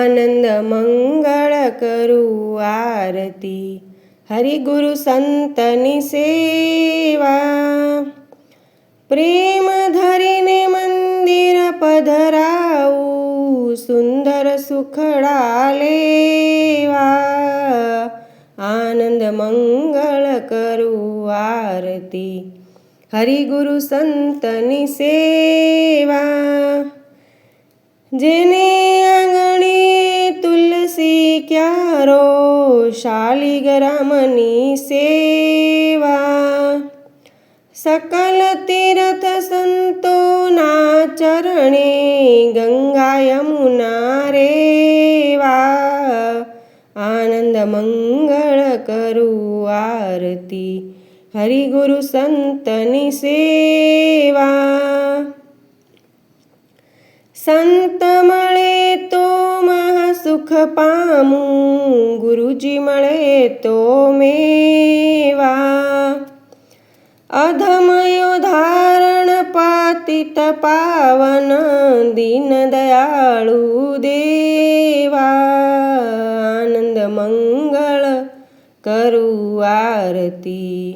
આનંદ મંગળ કરું આરતી, હરિગુરુ સંતની સેવા. પ્રેમ ધરીને મંદિર પધરાવું, સુંદર સુખડા લેવા. આનંદ મંગળ કરું આરતી, હરિગુરુ સંતની સેવા. જેને આંગણે તુલસી ક્યારો, શાલિગ્રામની સેવા. સકલ તીર્થ સંતોના ચરણે, ગંગા યમુના રેવા. આનંદ મંગળ કરું આરતી, હરિગુરુ સંતની સેવા. સંત મળે તો મહાસુખ પામું, ગુરુજી મળે તો મેવા. અધમયો ધારણ પતિત પાવન, દીન દયાળુ દેવા. આનંદ મંગળ કરું આરતી,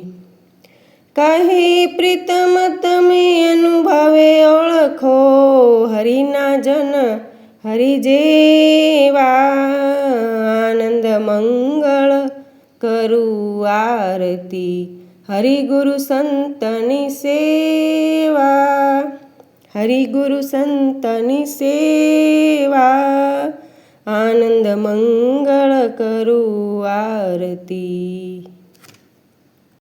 કહે પ્રીતમ તમે અનુભવે ઓળખો, હરિના જન હરિ જેવા. આનંદ મંગળ કરું આરતી, હરિગુરુ સંતની સેવા. હરિગુરુ સંતની સેવા. આનંદ મંગળ કરું આરતી.